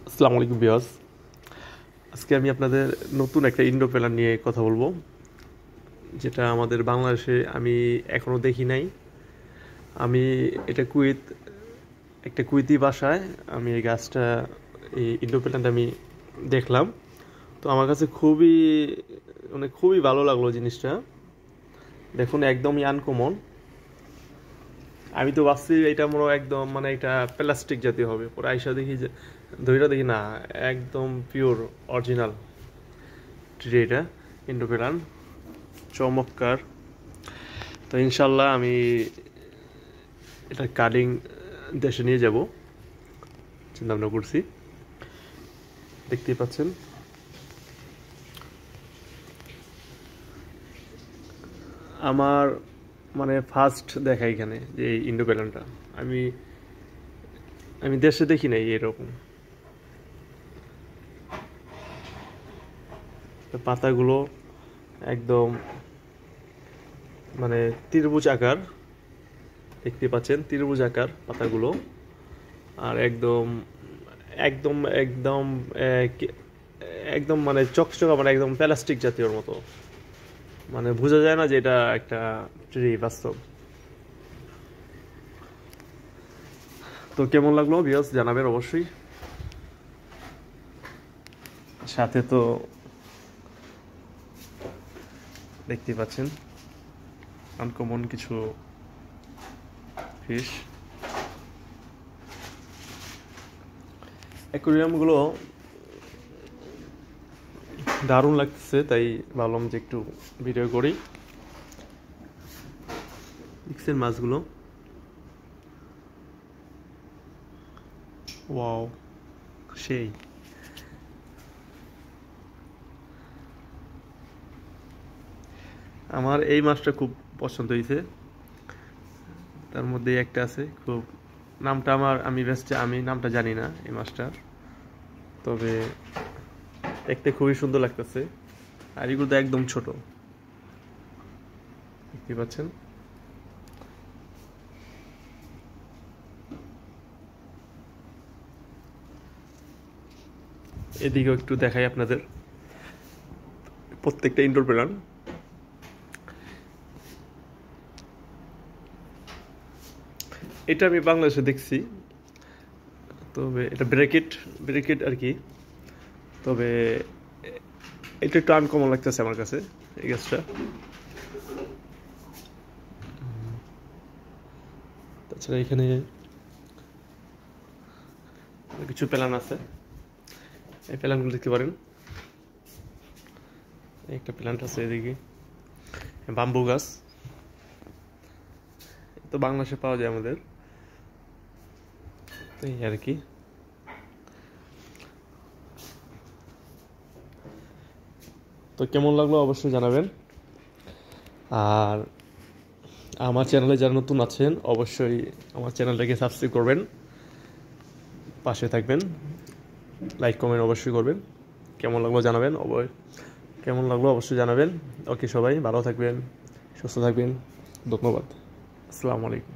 আসসালামু আলাইকুম বিয়াস। আজকে আমি আপনাদের নতুন একটা ইন্ডো প্ল্যান নিয়ে কথা বলবো, যেটা আমাদের বাংলাদেশে আমি এখনো দেখি নাই। আমি এটা একটা কুয়েতি ভাষায় আমি এই গাছটা, এই ইন্ডো প্ল্যানটা আমি দেখলাম। তো আমার কাছে খুবই ভালো লাগলো জিনিসটা। দেখুন, একদমই আনকমন। আমি তো ভাবছি এটা মনে হয় একদম মানে এটা প্লাস্টিক জাতীয় হবে, পরে আইসা দেখি যে ধইরা দেখি না, একদম পিওর অরিজিনাল ট্রি এটা, ইন্ডো প্ল্যান, চমৎকার। তো ইনশাল্লাহ আমি এটা কাটিং দেশে নিয়ে যাব চিন্তা ভাবনা করছি। দেখতেই পাচ্ছেন আমার মানে ফার্স্ট দেখা এখানে যে এই ইন্ডো প্ল্যানটা আমি আমি দেশে দেখি নাই এরকম। তো পাতাগুলো একদম মানে ত্রিভুজ আকার, দেখতে পাচ্ছেন ত্রিভুজ আকার পাতাগুলো। আর একদম একদম একদম একদম মানে চকচকা, মানে একদম প্লাস্টিক জাতীয়র মতো, মানে বোঝা যায় না যে এটা একটা ট্রি বাস্তব। তো কেমন লাগলো বিয়স জানাবেন অবশ্যই। সাথে তো দেখতে পাচ্ছেন আনকমন কিছু ফিশ। অ্যাকোরিয়ামগুলো দারুণ লাগতেছে, তাই ভাবলাম যে একটু ভিডিও করি। দেখছেন মাছগুলো, ওয়াও, সেই। আমার এই মাছটা খুব পছন্দ হয়েছে, তার মধ্যে একটা আছে খুব, নামটা আমি নামটা জানি না এই মাছটার, তবে দেখতে খুবই সুন্দর লাগতেছে। আর এগুলো তো একদম ছোট, দেখতে পাচ্ছেন। এদিকেও একটু দেখাই আপনাদের প্রত্যেকটা ইনডোর প্ল্যান। এটা আমি বাংলাদেশে দেখছি, তবে এটা ব্রেকেট ব্রেকেট আর কি। তবে এটা একটু আনকমন লাগতেছে আমার কাছে এই গাছটা। তাছাড়া এখানে কিছু প্ল্যান আছে, এই প্ল্যানগুলো দেখতে পারেন। একটা প্ল্যান্ট আছে এদিকে, বাম্বু গাছ, তো বাংলাদেশে পাওয়া যায় আমাদের, এই আর কি। তো কেমন লাগলো অবশ্যই জানাবেন। আর আমার চ্যানেলে যারা নতুন আছেন অবশ্যই আমার চ্যানেলটাকে সাবস্ক্রাইব করবেন, পাশে থাকবেন, লাইক কমেন্ট অবশ্যই করবেন। কেমন লাগলো অবশ্যই জানাবেন। ওকে, সবাই ভালো থাকবেন, সুস্থ থাকবেন, ধন্যবাদ। আসসালামু আলাইকুম।